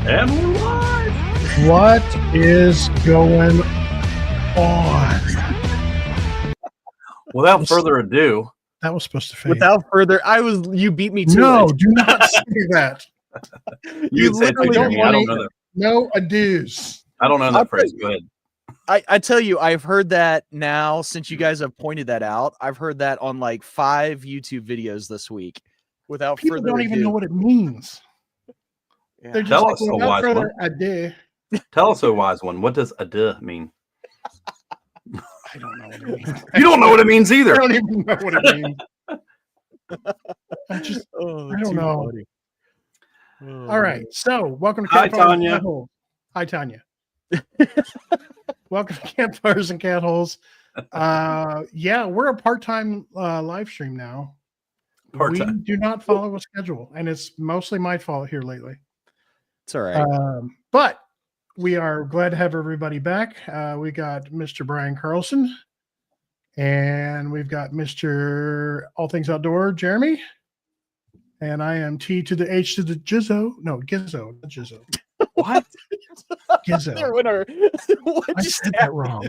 And we're live. What is going on? Without further ado, that was supposed to fade. Without further, you beat me to No, it. do not say that. you literally don't I don't know that. No adieus. I don't know that phrase. Go ahead. I tell you, I've heard that now since you guys have pointed that out. I've heard that on like 5 YouTube videos this week. Without People further don't ado. even know what it means. Yeah. They're just Tell like, us, a without wise further one. ado. Tell us, a wise one. What does "ado" mean? I don't know what it means. You don't know what it means either. I don't even know what it means. I don't know. Funny. Oh, All right. So, welcome to Hi, Campfires and Tanya. Cat Holes. Hi, Tanya. Welcome to Campfires and Cat Holes. Yeah, we're a part-time live stream now. Part-time. We do not follow a schedule, and it's mostly my fault here lately. It's all right. But we are glad to have everybody back. We got Mr. Brian Carlson, and we've got Mr. All Things Outdoor, Jeremy, and I am T to the H to the Gizzo. No, Gizzo, not Gizzo. What? Gizzo. I said that wrong.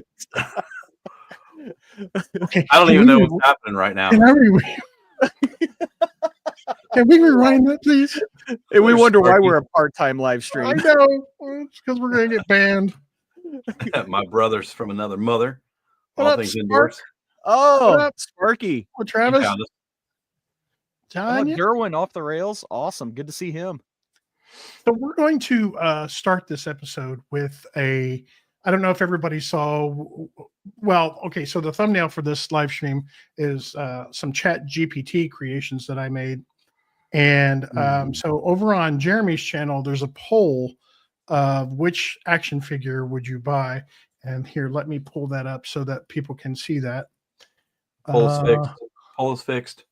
Okay, I don't even know what's happening right now. Can we rewind that, please? And we wonder why Sparky. we're a part-time live stream. I know. It's because we're going to get banned. My brother's from another mother. What All up, things Spark? indoors. Oh, What up? Sparky. Well, He Travis, found us. Oh, Tanya. Derwin off the rails. Awesome. Good to see him. So we're going to start this episode with I don't know if everybody saw. Well, okay. So the thumbnail for this live stream is some Chat GPT creations that I made. And so over on Jeremy's channel, there's a poll of which action figure would you buy. And here, let me pull that up so that people can see that. Poll is fixed. Poll is fixed.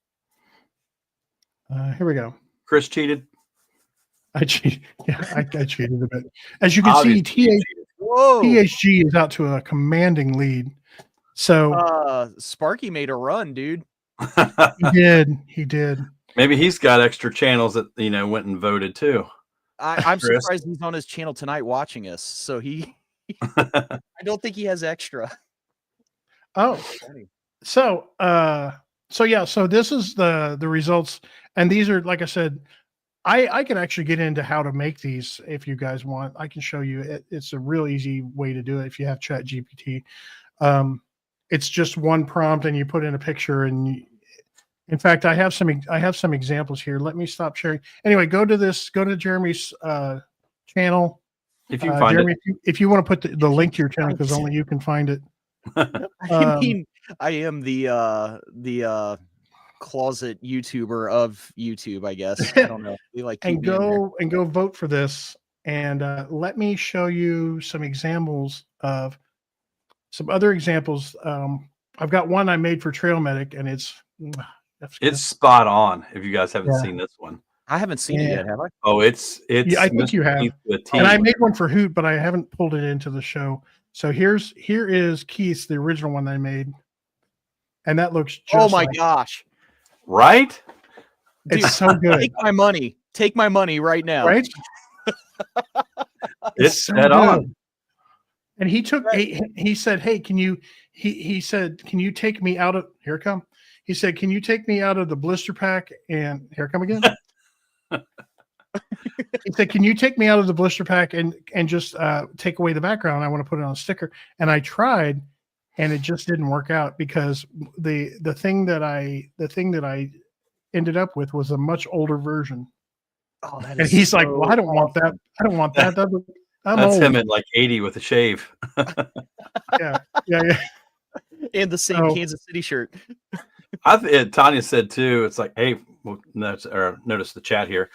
Here we go. Chris cheated. I cheated. Yeah, I cheated a bit. As you can see, Whoa. THG is out to a commanding lead. So Sparky made a run, dude. he did. Maybe he's got extra channels that went and voted too. I'm Chris. surprised he's on his channel tonight watching us. So I don't think he has extra. Oh, so yeah, so this is the results, and these are, like I said, I can actually get into how to make these if you guys want. I can show you. It's a real easy way to do it if you have Chat GPT. It's just one prompt, and you put in a picture. And in fact, I have some examples here. Let me stop sharing. Anyway, go to Jeremy's channel. If you find Jeremy, it. if you want to put the link to your channel, because only you can find it. I mean, I am the closet YouTuber of YouTube, I guess. I don't know. They like keep me in there. go vote for this, and let me show you some examples of some other examples. I've got one I made for Trail Medic, and it's spot on. If you guys haven't seen this one, I haven't seen it yet, have I? oh, it's. Yeah, I think Mr. you have. Keith to a T. And I made one for Hoot, but I haven't pulled it into the show. So here is Keith's, the original one I made, and that looks just Oh my like, gosh. Right? it's so good, Take my money. Take my money right now. right? It's so dead on. And he took he said, "Hey, can you?" He said, "Can you take me out of here? Come." He said, "Can you take me out of the blister pack?" And here come again. He said, "Can you take me out of the blister pack and just take away the background? I want to put it on a sticker." And I tried, and it just didn't work out because the thing that I ended up with was a much older version. Oh, that And is he's like, so "Well, I don't want that. I don't want that. I'm That's old." him at like 80 with a shave. Yeah. And the same So- Kansas City shirt. Tanya said too. It's like, hey, notice the chat here.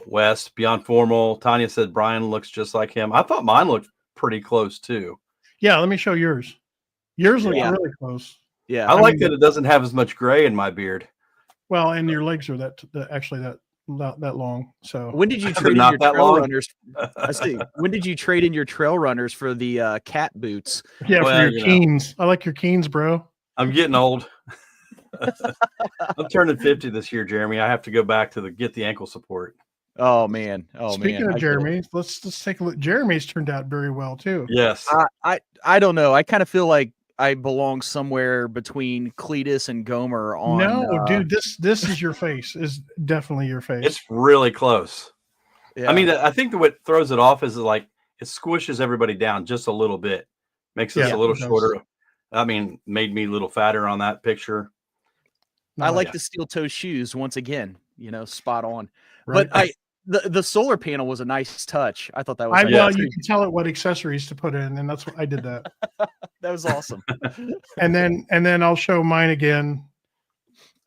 West, beyond formal. Tanya said Brian looks just like him. I thought mine looked pretty close too. Yeah, let me show yours. Yours look Yeah. really close. Yeah. I like that it doesn't have as much gray in my beard. Well, and your legs are actually that long. So When did you They're trade in not your that trail long. runners? I see. When did you trade in your trail runners for the cat boots? yeah, Well, for your Keens. I like your Keens, bro. I'm getting old. I'm turning 50 this year, Jeremy. I have to go back to get the ankle support. Oh man. Oh Speaking man. of Jeremy, let's take a look. Jeremy's turned out very well too. Yes. I don't know. I kind of feel like I belong somewhere between Cletus and Gomer on. No, dude, this is your face. Is definitely your face. It's really close. Yeah. I mean, I think what throws it off is like it squishes everybody down just a little bit, makes us a little shorter. I mean, made me a little fatter on that picture. I like the steel toe shoes once again. You know, spot on. Right. But the solar panel was a nice touch. I thought that was. Well, you can tell it what accessories to put in, and that's what I did that. That was awesome. and then I'll show mine again.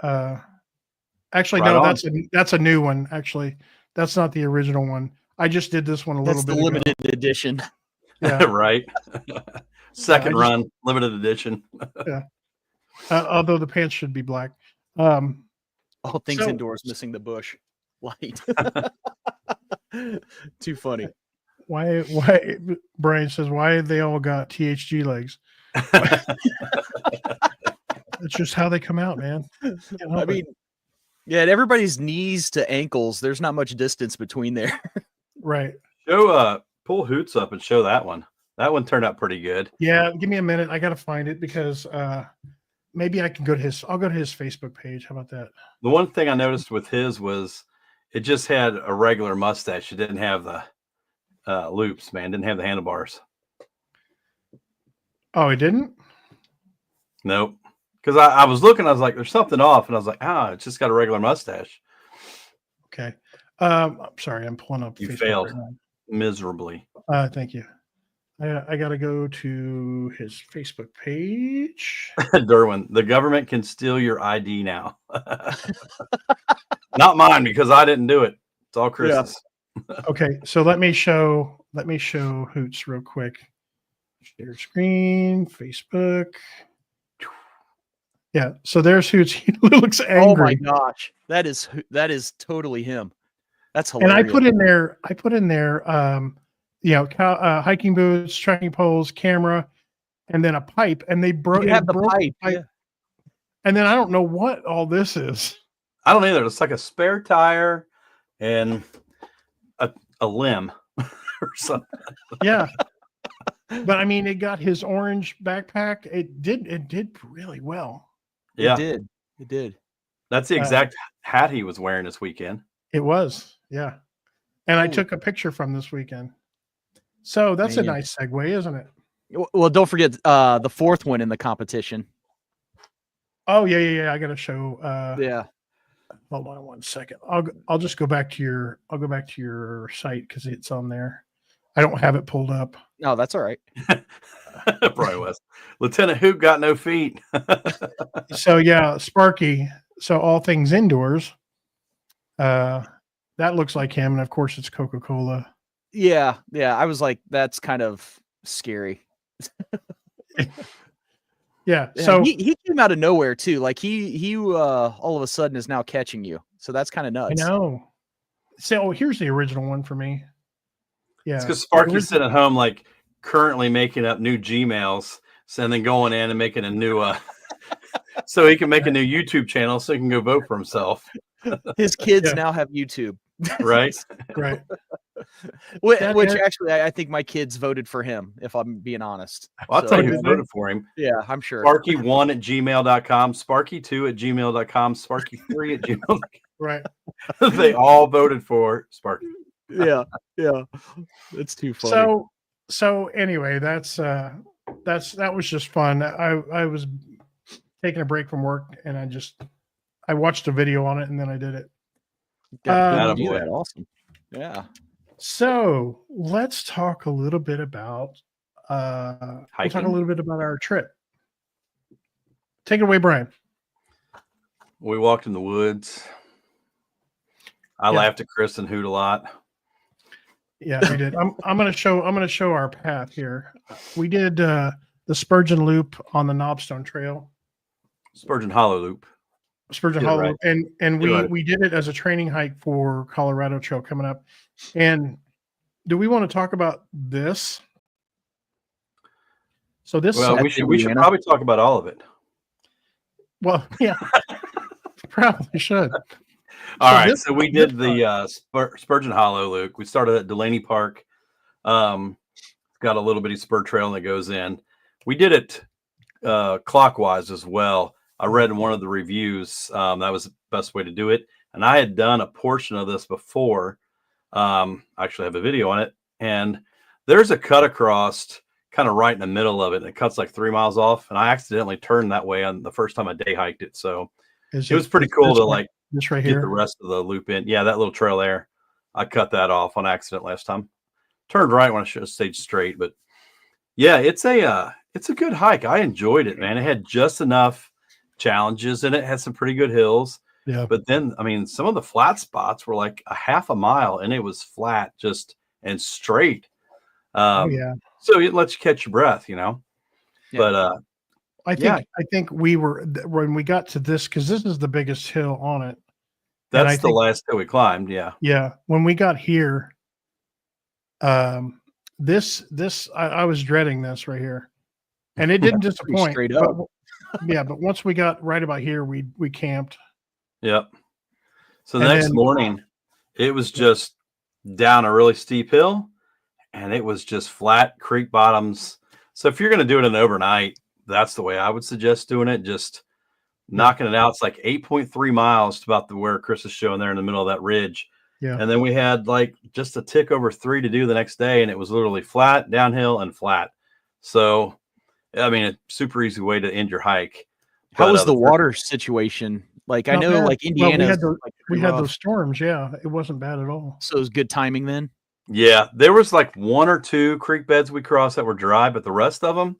Actually, Right no, on. that's a new one. Actually, that's not the original one. I just did this one a little bit. The limited edition. Yeah. Right. Second run, limited edition. Yeah. Although the pants should be black. All things indoors, missing the bush light. Too funny. Why Brian says, why have they all got THG legs? It's just how they come out, man. I mean, yeah, at everybody's knees to ankles, there's not much distance between there. Right. Pull Hoots up and show that one. That one turned out pretty good. Yeah, give me a minute. I gotta find it because maybe I can go to his. I'll go to his Facebook page. How about that? The one thing I noticed with his was it just had a regular mustache. It didn't have the loops, man. Didn't have the handlebars. Oh, it didn't? Nope. Because I was looking, I was like, there's something off, and I was like, it's just got a regular mustache. Okay. I'm sorry, I'm pulling up. You Facebook failed right miserably. Thank you. I got to go to his Facebook page. Derwin, the government can steal your ID now. Not mine, because I didn't do it. It's all Chris's. Yeah. Okay, so let me show Hoots real quick. Share screen, Facebook. Yeah, so there's Hoots. He looks angry. Oh my gosh, that is totally him. That's hilarious. And I put in there, hiking boots, trekking poles, camera, and then a pipe. And they broke. You have the pipe. Yeah. And then I don't know what all this is. I don't either. It's like a spare tire and a limb or something. Yeah. But I mean, it got his orange backpack. It did really well. Yeah, it did. That's the exact hat he was wearing this weekend. It was, yeah. And I took a picture from this weekend. So that's a nice segue, isn't it? Well, don't forget the fourth one in the competition. Oh yeah. I got to show. Yeah. Hold on 1 second. I'll just go back to your site because it's on there. I don't have it pulled up. No, that's all right. Probably was. Lieutenant Hoop got no feet. So yeah, Sparky. So all things indoors. That looks like him, and of course it's Coca-Cola. Yeah. I was like, that's kind of scary. Yeah. So he came out of nowhere too. Like he all of a sudden is now catching you. So that's kind of nuts. I know. So here's the original one for me. Yeah. It's because Sparky's sitting at home, like currently making up new Gmails, and then going in and making a new so he can make a new YouTube channel so he can go vote for himself. His kids now have YouTube. Right. Right. Which actually, I think my kids voted for him, if I'm being honest. Well, I'll tell you who voted for him. Yeah, I'm sure. Sparky1@gmail.com, Sparky2@gmail.com, Sparky3@gmail.com. Right. They all voted for Sparky. Yeah. It's too funny. So anyway, that was just fun. I was taking a break from work and I watched a video on it and then I did it. Awesome. Yeah. So let's talk a little bit about our trip. Take it away, Brian. We walked in the woods. I laughed at Chris and Hoot a lot. Yeah, we did. I'm gonna show our path here. We did the Spurgeon Loop on the Knobstone Trail. Spurgeon Hollow Loop. Spurgeon Hollow, right. and we did it as a training hike for Colorado Trail coming up. And do we want to talk about this? So this, we should probably talk about all of it. Well, yeah, probably should. All right, so we did the Spurgeon Hollow, Luke. We started at Delaney Park. Got a little bitty spur trail that goes in. We did it clockwise as well. I read in one of the reviews that was the best way to do it. And I had done a portion of this before. I actually have a video on it. And there's a cut across kind of right in the middle of it. And it cuts like 3 miles off. And I accidentally turned that way on the first time I day hiked it. So it was pretty cool to like this right get here, the rest of the loop in. Yeah, that little trail there. I cut that off on accident last time. Turned right when I should have stayed straight. But yeah, it's a good hike. I enjoyed it, man. It had just enough challenges and it had some pretty good hills. Yeah. But then, I mean, some of the flat spots were like a half a mile and it was flat just and straight. Yeah. So it lets you catch your breath, you know. Yeah. But I think we were when we got to this, because this is the biggest hill on it. That's the last hill we climbed. Yeah. Yeah. When we got here, I was dreading this right here, and it didn't disappoint. Straight up. But once we got right about here, we camped. Yep. So the next morning, it was just down a really steep hill, and it was just flat creek bottoms. So if you're going to do it an overnight, that's the way I would suggest doing it. Just knocking it out. It's like 8.3 miles to about where Chris is showing there in the middle of that ridge. Yeah. And then we had like just a tick over 3 to do the next day, and it was literally flat, downhill, and flat. So, I mean, a super easy way to end your hike. How was the water situation? Like, I know, like Indiana, we had those storms. Yeah, it wasn't bad at all. So it was good timing then. Yeah, there was like 1 or 2 creek beds we crossed that were dry, but the rest of them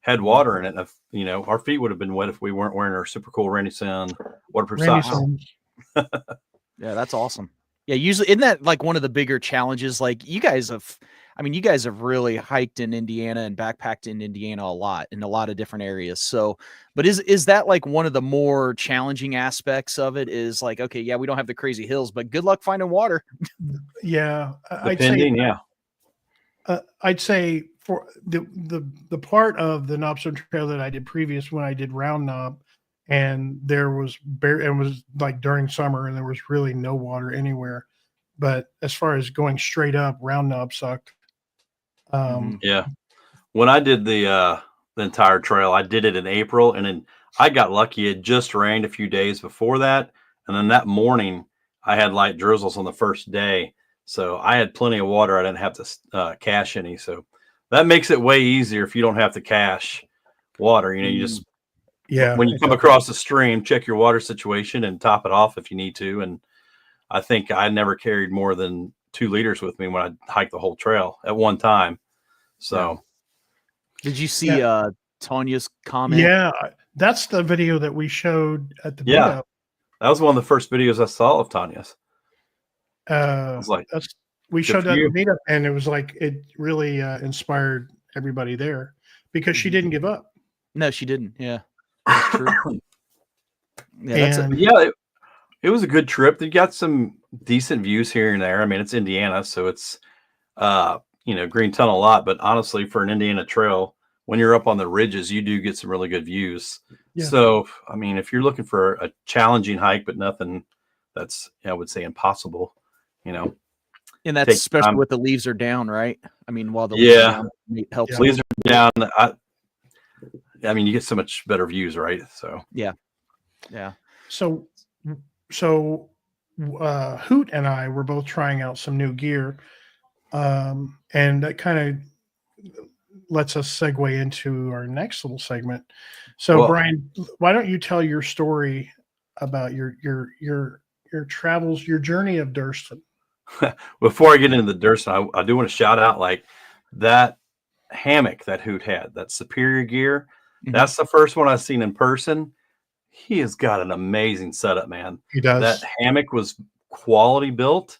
had water in it. And you know, our feet would have been wet if we weren't wearing our super cool Randy Sun waterproof socks. Yeah, that's awesome. Yeah, usually isn't that like one of the bigger challenges? Like you guys have really hiked in Indiana and backpacked in Indiana a lot in a lot of different areas. So, but is that like one of the more challenging aspects of it? Is like, okay, yeah, we don't have the crazy hills, but good luck finding water. Yeah, I'd say for the part of the Knobstone Trail that I did previous when I did Round Knob, and there was it was like during summer and there was really no water anywhere. But as far as going straight up, Round Knob sucked. Yeah, when I did the entire trail, I did it in April, and then I got lucky. It just rained a few days before that, and then that morning I had light drizzles on the first day, so I had plenty of water. I didn't have to cache any, so that makes it way easier if you don't have to cache water. You know, you just when you come across a stream, check your water situation and top it off if you need to. And I think I never carried more than 2 liters with me when I hiked the whole trail at one time. So, did you see Tanya's comment? Yeah, that's the video that we showed at the meetup. That was one of the first videos I saw of Tanya's. We showed that at the meetup, and it was like it really inspired everybody there because she didn't give up. No, she didn't. Yeah, that's true. It was a good trip. You got some decent views here and there. I mean, it's Indiana, so it's Green Tunnel a lot, but honestly, for an Indiana trail, when you're up on the ridges, you do get some really good views. Yeah. So, I mean, if you're looking for a challenging hike, but nothing that's, I would say, impossible, and that's especially with the leaves are down, right? I mean, while the leaves are down, it helps. Leaves are down. I mean, you get so much better views, right? So, yeah. So Hoot and I were both trying out some new gear. And that kind of lets us segue into our next little segment. So, Brian, why don't you tell your story about your travels, your journey of Durston? Before I get into the Durston, I do want to shout out like that hammock that Hoot had, that Superior gear. Mm-hmm. That's the first one I've seen in person. He has got an amazing setup, man. He does. That hammock was quality built.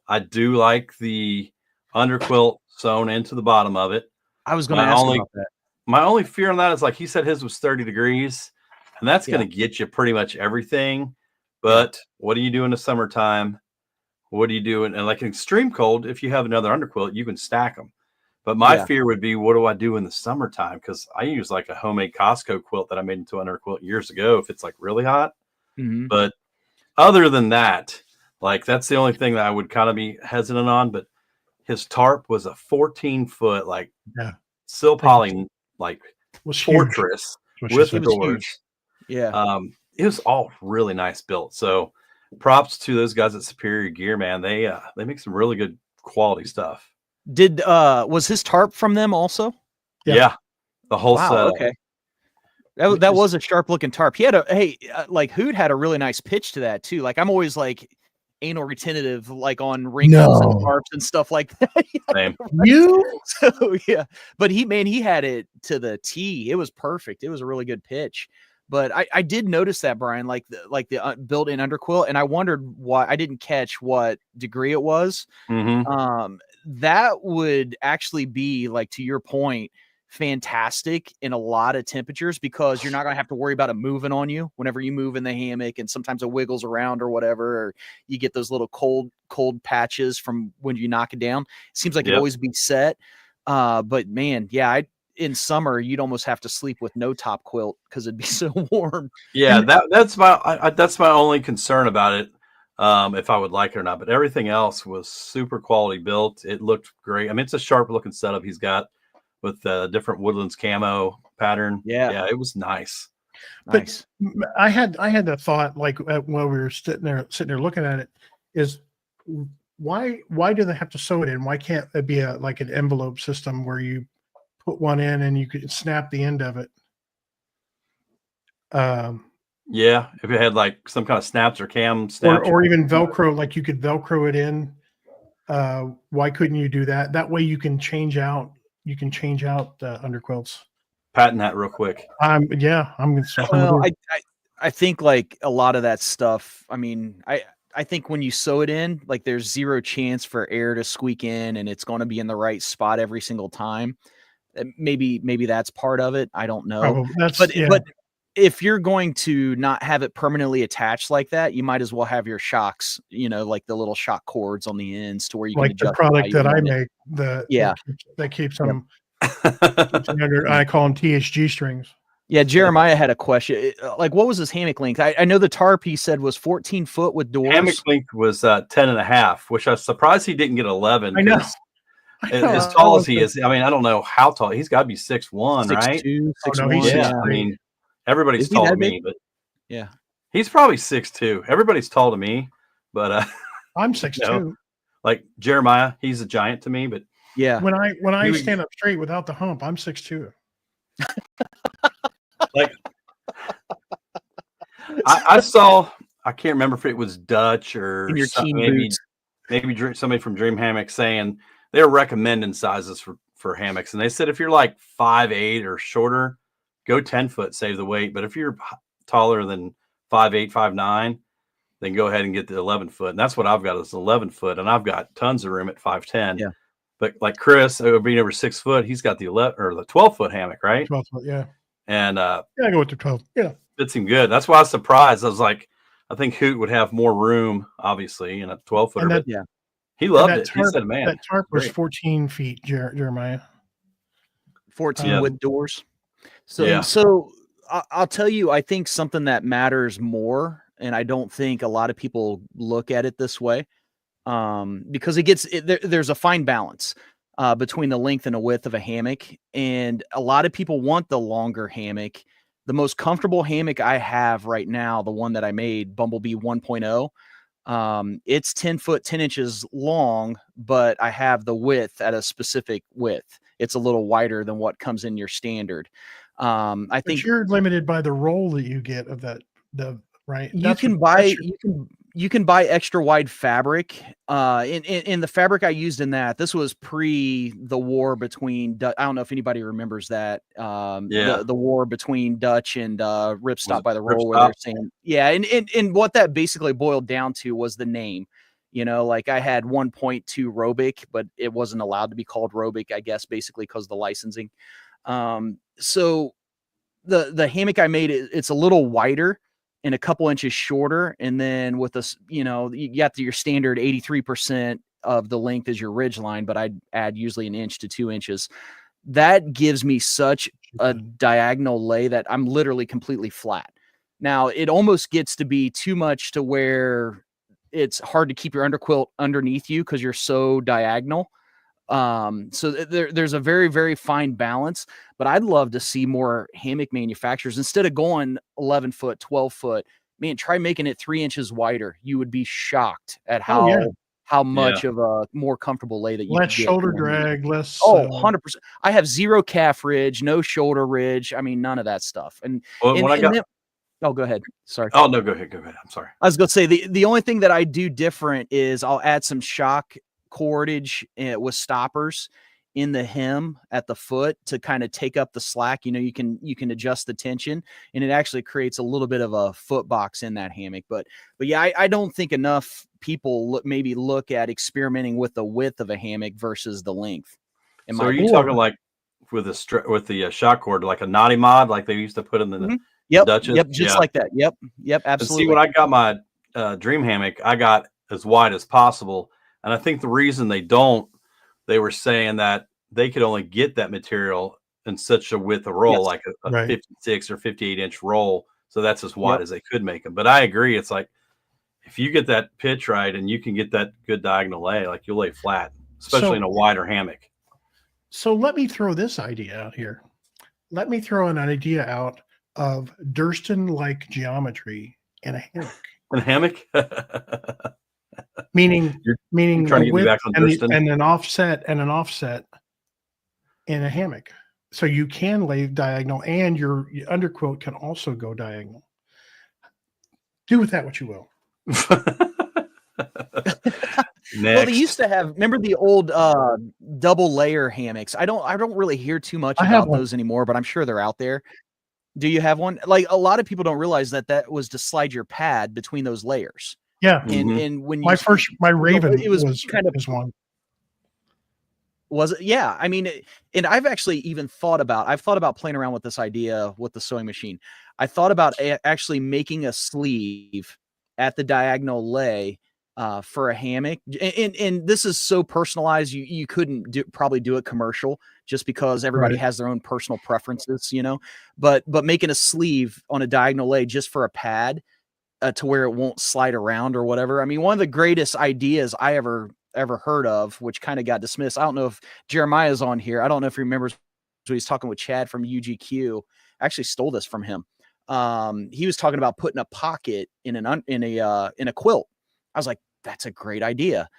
I do like the underquilt sewn into the bottom of it. I was going to ask about that. My only fear on that is, like he said, his was 30 degrees, and that's going to get you pretty much everything. But what do you do in the summertime? What do you do? And like in extreme cold, if you have another underquilt, you can stack them. But my fear would be, what do I do in the summertime? Because I use like a homemade Costco quilt that I made into an underquilt years ago if it's like really hot. Mm-hmm. But other than that, Like that's the only thing that I would kind of be hesitant on. But his tarp was a 14-foot, like Yeah. sill poly, like Was huge. fortress What she with said. It was doors. huge. Yeah. It was all really nice built. So props to those guys at Superior Gear, man. They make some really good quality stuff. Did was his tarp from them also? Yeah. Yeah, the whole Wow. setup. Okay. That was a sharp looking tarp. He had like Hoot had a really nice pitch to that too. Like I'm always like anal retentive, like on wrinkles and tarps and stuff like that. Same. You? So yeah, but he had it to the T. It was perfect. It was a really good pitch. But I did notice that, Brian, like the built-in underquilt, and I wondered why. I didn't catch what degree it was. Mm-hmm. That would actually be, like, to your point, fantastic in a lot of temperatures, because you're not going to have to worry about it moving on you whenever you move in the hammock, and sometimes it wiggles around or whatever, or you get those little cold patches from when you knock it down. It seems like it'd always be set. But man, yeah, in summer you'd almost have to sleep with no top quilt because it'd be so warm. Yeah, that's my only concern about it. If I would like it or not, but everything else was super quality built. It looked great. I mean, it's a sharp looking setup he's got with different woodlands camo pattern. Yeah, it was nice. Nice. But I had the thought, like while we were sitting there looking at it, is why do they have to sew it in? Why can't it be like an envelope system where you put one in and you could snap the end of it? Yeah, if it had like some kind of snaps or cam snaps, or even Velcro, like you could Velcro it in. Why couldn't you do that? That way you can change out underquilts. patent that real quick. I'm gonna. Well, I think like a lot of that stuff. I mean, I think when you sew it in, like there's zero chance for air to squeak in, and it's going to be in the right spot every single time. Maybe that's part of it. I don't know. But if you're going to not have it permanently attached like that, you might as well have your shocks, like the little shock cords on the ends to where you can adjust. Like the product that I make, that keeps them under. I call them THG strings. Yeah, Jeremiah had a question. Like, what was his hammock length? I know the tarp he said was 14 foot with doors. Hammock length was 10.5, which I was surprised he didn't get 11. I know. As tall as he is, I mean, I don't know how tall. He's got to be 6'1", right? 6'2", 6'1". Yeah, I mean, everybody's tall to me, but yeah, he's probably 6'2". Everybody's tall to me, but I'm 6'2". Like Jeremiah, he's a giant to me, but yeah. When I stand up straight without the hump, I'm 6'2". Like I saw, I can't remember if it was Dutch or in your maybe somebody from Dream Hammock saying they're recommending sizes for hammocks, and they said if you're like 5'8" or shorter, go 10 foot, save the weight. But if you're taller than 5'8", 5'9", then go ahead and get the 11 foot. And that's what I've got is 11 foot, and I've got tons of room at 5'10". Yeah. But like Chris, being over 6 foot, he's got the 11 or the 12 foot hammock, right? 12 foot, yeah. And I go with the 12. Yeah, fits him good. That's why I was surprised. I was like, I think Hoot would have more room, obviously, in a 12 footer. But he loved it. He said, "Man, that tarp was 14 feet, Jeremiah. 14 with doors." So I'll tell you, I think something that matters more, and I don't think a lot of people look at it this way, because there's a fine balance between the length and the width of a hammock, and a lot of people want the longer hammock. The most comfortable hammock I have right now, the one that I made, Bumblebee 1.0, it's 10 foot 10 inches long, but I have the width at a specific width. It's a little wider than what comes in your standard. I think you're limited by the roll that you get of that. Right. You can buy extra wide fabric. In the fabric I used in this was pre the war between, I don't know if anybody remembers that. The war between Dutch and Ripstop by the Roll, where they're saying, and what that basically boiled down to was the name. Like I had 1.2 Robic, but it wasn't allowed to be called Robic, I guess, basically because of the licensing. So the hammock I made, it's a little wider and a couple inches shorter, and then with this, you got your standard 83% of the length is your ridge line, but I'd add usually 1 inch to 2 inches. That gives me such a diagonal lay that I'm literally completely flat. Now it almost gets to be too much to where it's hard to keep your underquilt underneath you because you're so diagonal. So there's a very, very fine balance, but I'd love to see more hammock manufacturers instead of going 11 foot, 12 foot, man, try making it 3 inches wider. You would be shocked at how much of a more comfortable lay that you less could get. shoulder drag, less. 100%. I have 0 calf ridge, no shoulder ridge. I mean, none of that stuff. And Well, when I got, oh, go ahead. Sorry. oh no, go ahead. I'm sorry. I was going to say the only thing that I do different is I'll add some shock cordage with stoppers in the hem at the foot to kind of take up the slack. You know, you can adjust the tension, and it actually creates a little bit of a foot box in that hammock. But yeah, I don't think enough people look at experimenting with the width of a hammock versus the length. So are you talking like with the shock cord, like a knotty mod, like they used to put in the Dutchess? Yep, just like that. Yep, absolutely. And see, when I got my dream hammock, I got as wide as possible. And I think the reason they were saying that they could only get that material in such a width of roll, like a 56 or 58 inch roll. So that's as wide as they could make them. But I agree. It's like, if you get that pitch right and you can get that good diagonal lay, like you'll lay flat, especially in a wider hammock. So let me throw this idea out here. Let me throw an idea out of Durston-like geometry in a hammock. In a hammock? meaning trying to get me back on and an offset in a hammock. So you can lay diagonal, and your underquilt can also go diagonal. Do with that what you will. Well, they used to have, remember the old double layer hammocks? I don't really hear too much about those anymore, but I'm sure they're out there. Do you have one? Like, a lot of people don't realize that was to slide your pad between those layers. Yeah. And when you my Raven, it was kind of one. Was it? Yeah. I mean, and I've actually even thought about playing around with this idea with the sewing machine. I thought about actually making a sleeve at the diagonal lay for a hammock. And this is so personalized. You couldn't probably do it commercial just because everybody has their own personal preferences, you know, but making a sleeve on a diagonal lay just for a pad to where it won't slide around or whatever. I mean, one of the greatest ideas I ever heard of, which kind of got dismissed. I don't know if Jeremiah's on here. I don't know if he remembers when he's talking with Chad from UGQ. I actually stole this from him. He was talking about putting a pocket in a quilt. I was like, that's a great idea.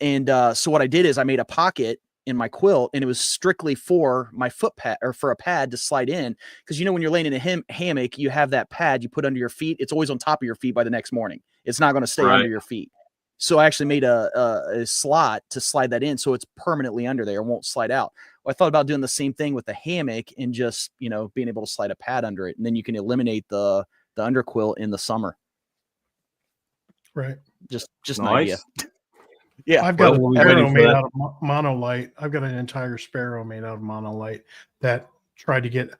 And so what I did is I made a pocket in my quilt, and it was strictly for my foot pad, or for a pad to slide in. Because, you know, when you're laying in a hammock, you have that pad you put under your feet. It's always on top of your feet by the next morning. It's not going to stay under your feet. So I actually made a slot to slide that in, so it's permanently under there. It won't slide out. Well, I thought about doing the same thing with the hammock and just, you know, being able to slide a pad under it, and then you can eliminate the underquilt in the summer. Right. Just an idea. Yeah, I've got a sparrow made out of monolite. I've got an entire sparrow made out of monolite that tried to get.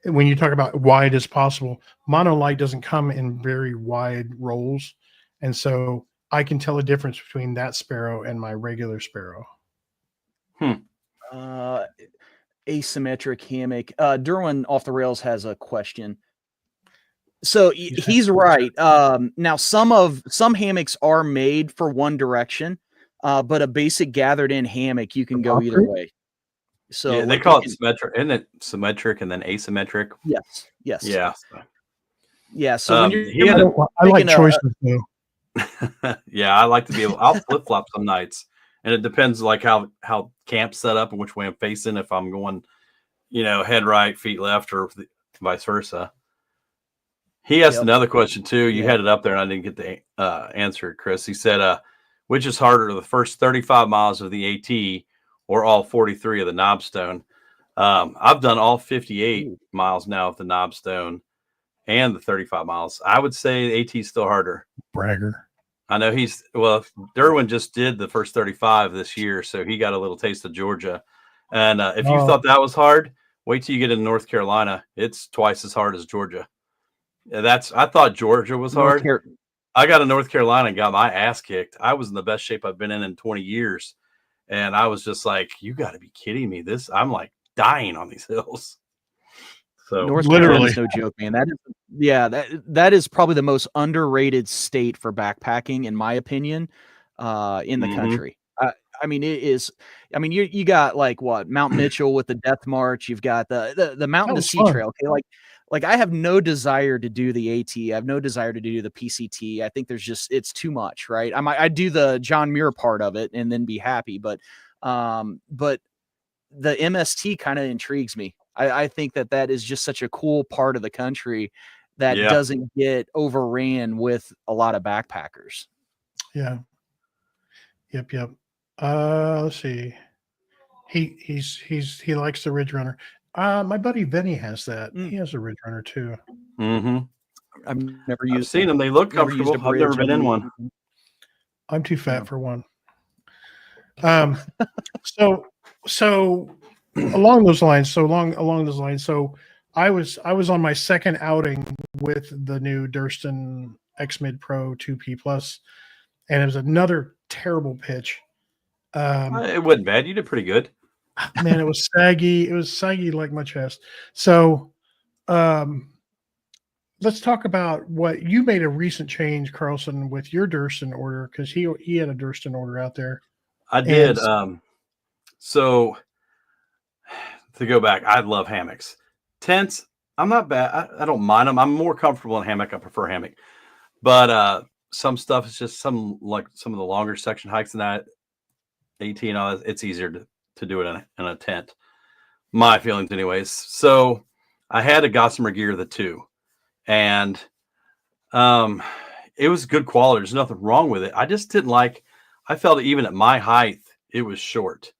When you talk about wide as possible, monolite doesn't come in very wide rolls, and so I can tell a difference between that sparrow and my regular sparrow. Asymmetric hammock. Derwin off the rails has a question. So he's right. Now some hammocks are made for one direction, but a basic gathered in hammock, you can go either way. So they call it symmetric, isn't it? Symmetric and then asymmetric. Yes. Yeah. Yeah. So when you're, I like choices though. Yeah, I like to be able. I'll flip flop some nights, and it depends like how camp's set up and which way I'm facing. If I'm going, you know, head right, feet left, or vice versa. He asked another question too. You had it up there, and I didn't get the answer, Chris. He said, "Which is harder, the first 35 miles of the AT or all 43 of the Knobstone?" I've done all 58 miles now of the Knobstone and the 35 miles. I would say the AT is still harder. Bragger. I know Derwin just did the first 35 this year, so he got a little taste of Georgia. And if you thought that was hard, wait till you get in North Carolina. It's twice as hard as Georgia. I thought Georgia was hard. I got to North Carolina and got my ass kicked. I was in the best shape I've been in 20 years. And I was just like, you got to be kidding me. I'm like dying on these hills. So North Literally. Carolina's no joke, man. That is probably the most underrated state for backpacking, in my opinion, in the country. I mean, it is. I mean, you got like what Mount Mitchell with the Death March. You've got the Mountain to was Sea fun. Trail. Okay, like I have no desire to do the AT. I have no desire to do the PCT. I think it's too much, right? I do the John Muir part of it and then be happy, but the MST kind of intrigues me. I think that is just such a cool part of the country that doesn't get overran with a lot of backpackers. Yeah. Yep. Let's see. He likes the Ridge Runner. My buddy Vinny has that. He has a Ridge Runner too. I've I've seen them. They look comfortable. I've never been in one. I'm too fat for one. So along those lines. So I was on my second outing with the new Durston X Mid Pro 2P Plus, and it was another terrible pitch. It wasn't bad. You did pretty good. Man, it was saggy. It was saggy like my chest. So, let's talk about what you made a recent change, Carlson, with your Durston order, because he had a Durston order out there. I did. So to go back, I love hammocks. Tents, I'm not bad. I don't mind them. I'm more comfortable in hammock. I prefer hammock. But some stuff is just some of the longer section hikes and that AT and all that, it's easier to do it in a tent. My feelings anyways. So I had a Gossamer Gear the 2, and it was good quality. There's nothing wrong with it. I just didn't I felt even at my height, it was short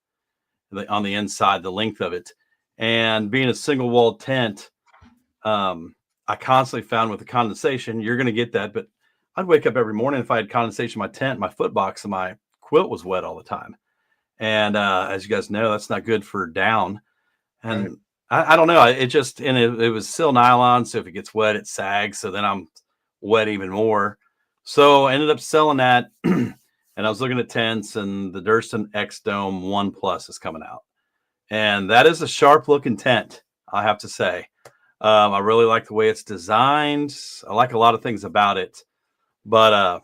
on the inside, the length of it. And being a single walled tent, I constantly found with the condensation, you're going to get that. But I'd wake up every morning, if I had condensation in my tent, my foot box and my quilt was wet all the time. And as you guys know, that's not good for down. And right. I don't know. It was still nylon. So if it gets wet, it sags. So then I'm wet even more. So I ended up selling that. And I was looking at tents, and the Durston X Dome 1 Plus is coming out. And that is a sharp looking tent, I have to say. I really like the way it's designed. I like a lot of things about it. But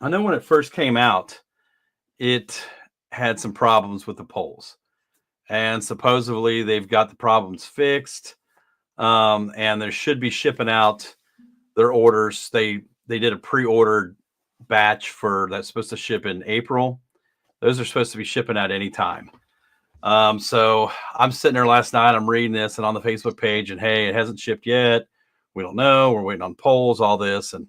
I know when it first came out, it had some problems with the poles. And supposedly they've got the problems fixed. And they should be shipping out their orders. They did a pre-ordered batch that's supposed to ship in April. Those are supposed to be shipping out anytime. So I'm sitting there last night, I'm reading this and on the Facebook page, and hey, it hasn't shipped yet. We don't know. We're waiting on poles, all this. And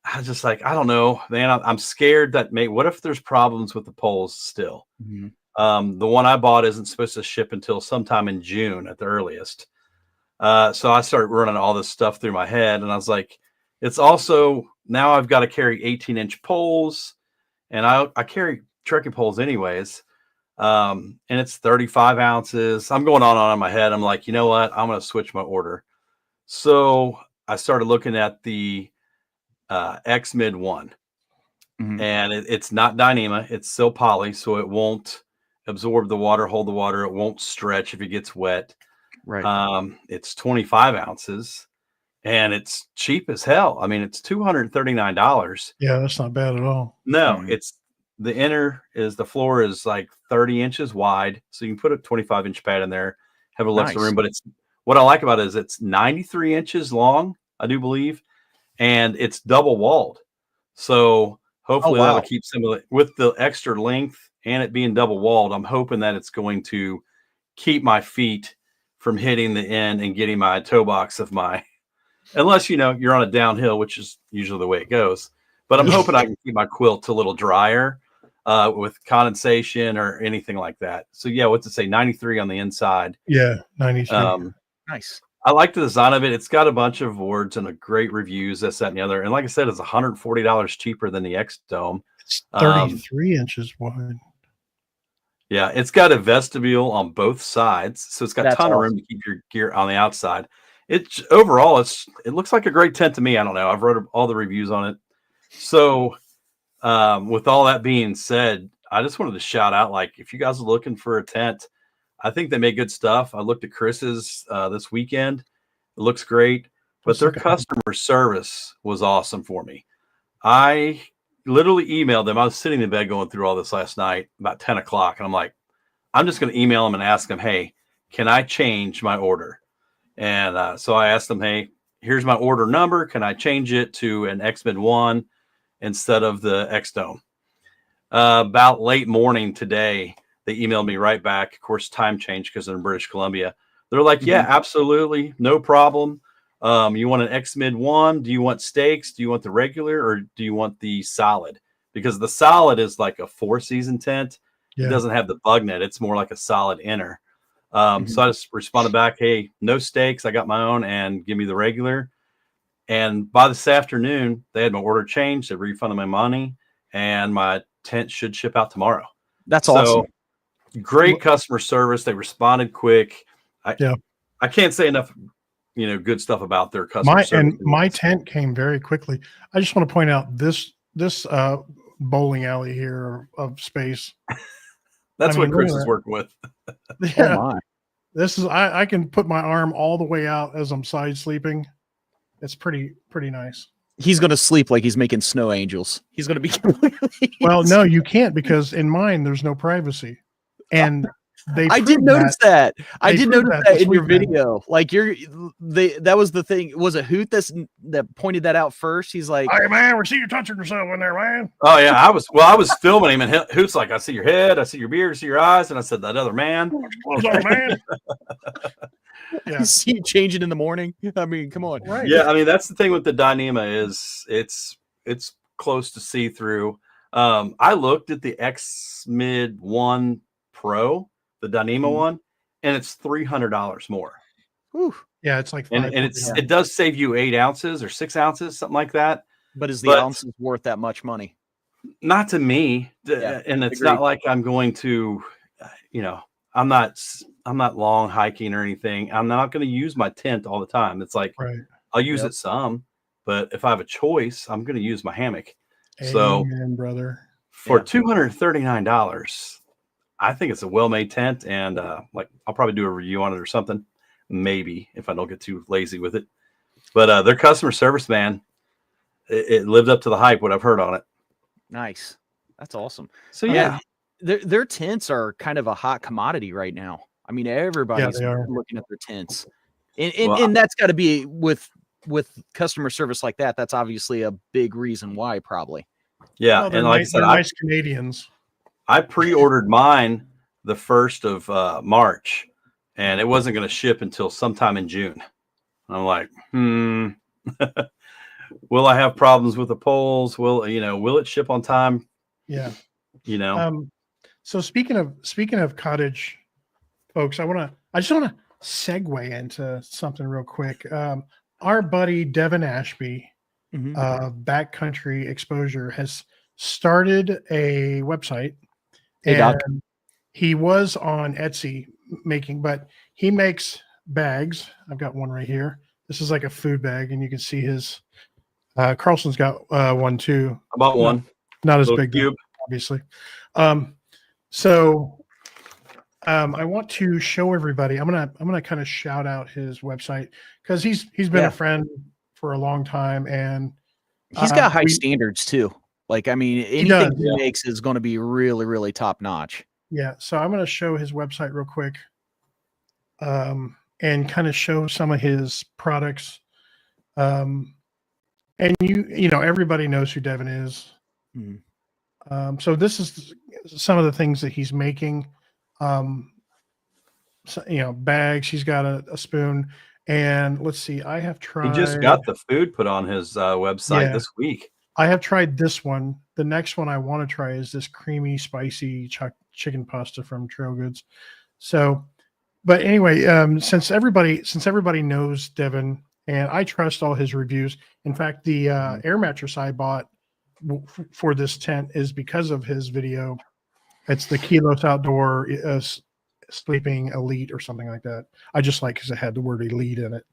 I was just like, I don't know, man. I'm scared that what if there's problems with the poles still? Mm-hmm. The one I bought isn't supposed to ship until sometime in June at the earliest. So I started running all this stuff through my head, and I was like, it's also now I've got to carry 18-inch poles, and I carry trekking poles anyways. And it's 35 ounces. I'm going on in my head. I'm like, you know what? I'm going to switch my order. So I started looking at the X Mid 1, mm-hmm. and it's not Dyneema. It's still poly, so it won't absorb the water, hold the water. It won't stretch if it gets wet. Right. It's 25 ounces, and it's cheap as hell. I mean, it's $239. Yeah, that's not bad at all. No, mm-hmm. The floor is like 30 inches wide, so you can put a 25-inch pad in there, have a lot of room. But what I like about it is it's 93 inches long, I do believe, and it's double walled. So hopefully that'll keep some of it with the extra length and it being double walled. I'm hoping that it's going to keep my feet from hitting the end and getting my toe box of unless you're on a downhill, which is usually the way it goes. But I'm hoping I can keep my quilt a little drier with condensation or anything like that. So yeah, what's it say? 93 on the inside. Yeah, 93. Nice. I like the design of it. It's got a bunch of awards and a great reviews, this, that, and the other. And like I said, it's $140 cheaper than the X Dome. It's 33 inches wide. Yeah, it's got a vestibule on both sides, so it's got a ton of room to keep your gear on the outside. Overall, it looks like a great tent to me. I don't know. I've read all the reviews on it. So with all that being said, I just wanted to shout out, like, if you guys are looking for a tent, I think they make good stuff. I looked at Chris's this weekend. It looks great, but their customer service was awesome for me. I literally emailed them. I was sitting in bed going through all this last night about 10 o'clock. And I'm like, I'm just going to email them and ask them, hey, can I change my order? And so I asked them, hey, here's my order number. Can I change it to an X-Mid 1 instead of the X-Dome? About late morning today, they emailed me right back. Of course, time change because they're in British Columbia. They're like, yeah, absolutely. No problem. You want an X-Mid 1? Do you want steaks? Do you want the regular or do you want the solid? Because the solid is like a 4-season tent. Yeah. It doesn't have the bug net. It's more like a solid inner. So I just responded back, hey, no steaks. I got my own and give me the regular. And by this afternoon, they had my order changed. They refunded my money and my tent should ship out tomorrow. That's awesome. Great customer service. They responded quick. I can't say enough, good stuff about their customer service. And my tent came very quickly. I just want to point out this bowling alley here of space. That's what Chris is working with. Yeah. Oh my. This is I can put my arm all the way out as I'm side sleeping. It's pretty nice. He's going to sleep like he's making snow angels. He's going to be Well, no, you can't, because in mine there's no privacy. And I did notice that. I did notice that in your video. Like that was the thing. Was it Hoot that pointed that out first? He's like, "Hey man, we see you touching yourself in there, man." Oh yeah, I was filming him, and Hoot's like, "I see your head, I see your beard, I see your eyes," and I said, "That other man." Close on, man. Yeah, see you changing in the morning. I mean, come on. Right. Yeah, I mean that's the thing with the Dyneema is it's close to see through. I looked at the X-Mid 1 Pro. The Dyneema one, and it's $300 more. Whew. Yeah, it's like it does save you 8 ounces or 6 ounces, something like that. But is the ounces worth that much money? Not to me, and it's not like I'm going to, I'm not long hiking or anything. I'm not going to use my tent all the time. It's like I'll use it some, but if I have a choice, I'm going to use my hammock. Amen, so, brother, for $239. I think it's a well-made tent, and I'll probably do a review on it or something, maybe, if I don't get too lazy with it. But their customer service, man, it lived up to the hype, what I've heard on it. Nice. That's awesome. So, yeah. Their tents are kind of a hot commodity right now. I mean, everybody's looking at their tents. And that's got to be with customer service like that. That's obviously a big reason why, probably. Yeah, and like I said, nice Canadians. I pre-ordered mine the 1st of March, and it wasn't going to ship until sometime in June. I'm like, will I have problems with the poles? Will it ship on time? Yeah. So speaking of cottage folks, I just want to segue into something real quick. Our buddy Devin Ashby, Backcountry Exposure, has started a website. Hey, Doc. He was on Etsy but he makes bags. I've got one right here. This is like a food bag, and you can see his. Carlson's got one too. I bought one. Not as big, obviously. So I want to show everybody. I'm gonna kind of shout out his website because he's been a friend for a long time, and he's got high standards too. Like, I mean, anything he makes is going to be really, really top notch. Yeah. So I'm going to show his website real quick, and kind of show some of his products. And everybody knows who Devin is. So this is some of the things that he's making. Bags. He's got a spoon, and let's see. I have tried. He just got the food put on his website this week. I have tried this one. The next one I want to try is this creamy, spicy chicken pasta from Trail Goods. So, but anyway, since everybody knows Devin, and I trust all his reviews. In fact, the air mattress I bought for this tent is because of his video. It's the Kilos Outdoor Sleeping Elite or something like that. I just like because it had the word elite in it.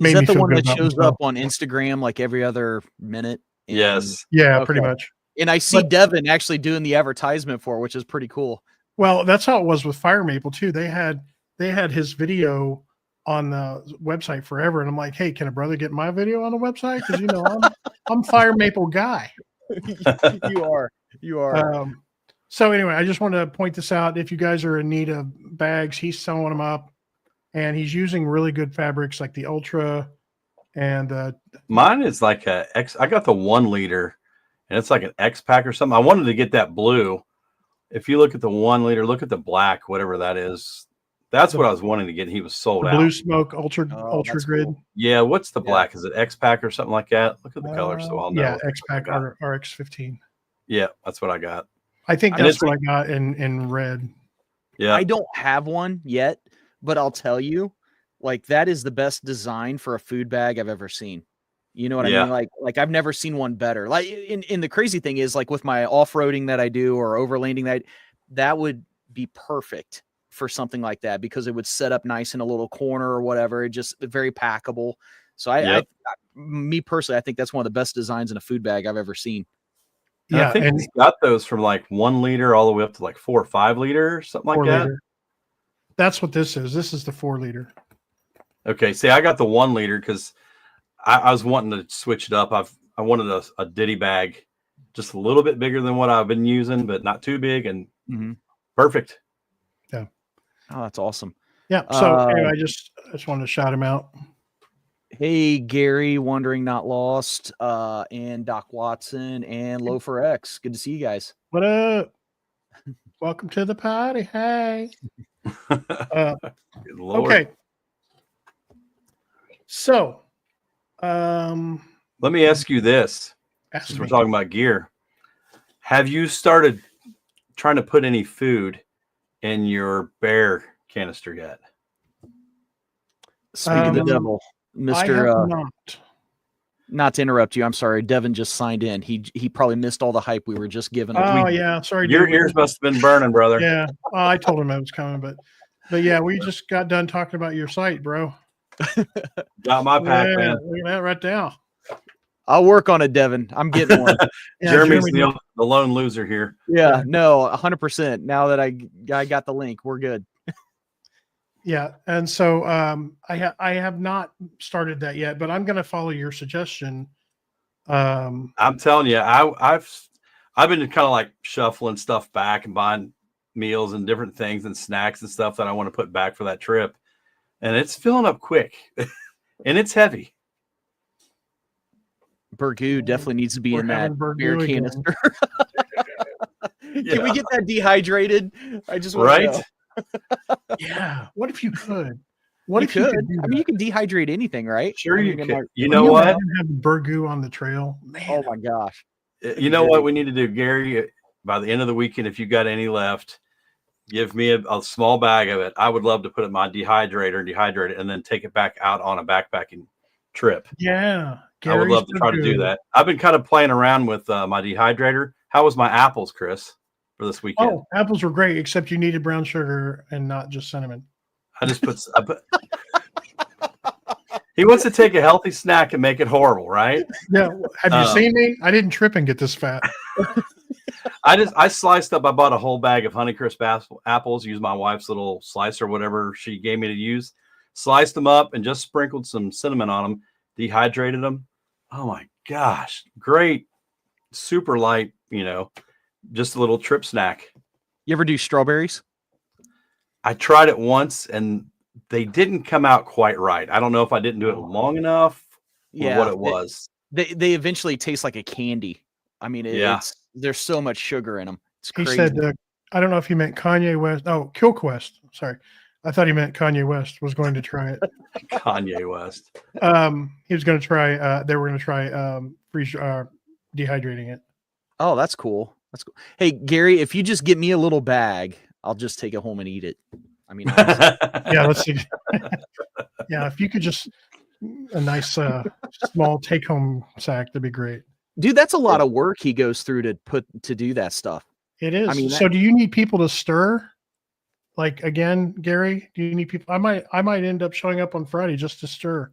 Is that the one that shows up on Instagram like every other minute? Yes. Yeah, pretty much. And I see Devin actually doing the advertisement for it, which is pretty cool. Well, that's how it was with Fire Maple too. They had his video on the website forever, and I'm like, hey, can a brother get my video on the website? Because I'm Fire Maple guy. You are. So anyway, I just wanted to point this out. If you guys are in need of bags, he's selling them up, and he's using really good fabrics like the Ultra. And mine is like a X. I got the 1 liter, and it's like an X pack or something. I wanted to get that blue. If you look at the 1 liter, look at the black, whatever that is. That's what I was wanting to get. He was sold out. Blue Smoke Ultra Grid. Cool. Yeah, what's the black? Is it X pack or something like that? Look at the color, so I'll know. Yeah, X pack RX-15. Yeah, that's what I got. I think that's what I got in red. Yeah, I don't have one yet, but I'll tell you, like that is the best design for a food bag I've ever seen. You know what I mean? Like I've never seen one better. Like in the crazy thing is like with my off-roading that I do or overlanding that would be perfect for something like that because it would set up nice in a little corner or whatever. It just very packable. So me personally, I think that's one of the best designs in a food bag I've ever seen. And I think he's got those from like 1 liter all the way up to like 4 or 5 liter, something like that. That's what this is. This is the 4 liter. Okay, see, I got the 1 liter because I was wanting to switch it up. I wanted a ditty bag, just a little bit bigger than what I've been using, but not too big and perfect. Yeah. Oh, that's awesome. Yeah. So anyway, I just wanted to shout him out. Hey, Gary, Wandering Not Lost, and Doc Watson and Loafer X. Good to see you guys. What up? Welcome to the party. Hey. Okay. So, let me ask you this. Since we're talking about gear, have you started trying to put any food in your bear canister yet? Speak of the devil. Mr. Not to interrupt you, I'm sorry. Devin just signed in. He probably missed all the hype we were just giving. Oh yeah, sorry. Your ears must have been burning, brother. Yeah, I told him I was coming, but yeah, we just got done talking about your site, bro. Got my pack, man. Look at that right now. I'll work on it, Devin. I'm getting one. Jeremy's the lone loser here. Yeah, no, 100%. Now that I got the link, we're good. Yeah, and so I have not started that yet, but I'm going to follow your suggestion. I'm telling you, I've been kind of like shuffling stuff back and buying meals and different things and snacks and stuff that I want to put back for that trip, and it's filling up quick, and it's heavy. Burgoo definitely needs to be in that beer canister. Yeah. Can we get that dehydrated? I just want right. to know. Yeah. What if you could? You could dehydrate anything, right? Sure, you could. Like, you know what? Have Burgoo on the trail. Man. Oh my gosh. You know what we need to do, Gary? By the end of the weekend, if you got any left, give me a small bag of it. I would love to put it in my dehydrator, dehydrate it, and then take it back out on a backpacking trip. Yeah. I would love to try to do that. I've been kind of playing around with my dehydrator. How was my apples, Chris, for this weekend? Oh, apples were great, except you needed brown sugar and not just cinnamon. I put he wants to take a healthy snack and make it horrible, right? Yeah. Have you seen me? I didn't trip and get this fat. I sliced up. I bought a whole bag of Honeycrisp apples. Used my wife's little slicer, whatever she gave me to use. Sliced them up and just sprinkled some cinnamon on them. Dehydrated them. Oh my gosh, great, super light. Just a little trip snack. You ever do strawberries? I tried it once and they didn't come out quite right. I don't know if I didn't do it long enough or what it was. They eventually taste like a candy. I mean, there's so much sugar in them. It's crazy. He said, I don't know if he meant Kanye West. Oh, Killquest. Sorry. I thought he meant Kanye West was going to try it. Kanye West. He was going to try, they were going to try dehydrating it. Oh, that's cool. That's cool. Hey, Gary, if you just get me a little bag, I'll just take it home and eat it. I mean, yeah, let's see. Yeah, if you could just a nice small take-home sack, that'd be great. Dude, that's a lot of work he goes through to do that stuff. It is. I mean, so do you need people to stir? Like again, Gary, do you need people? I might end up showing up on Friday just to stir.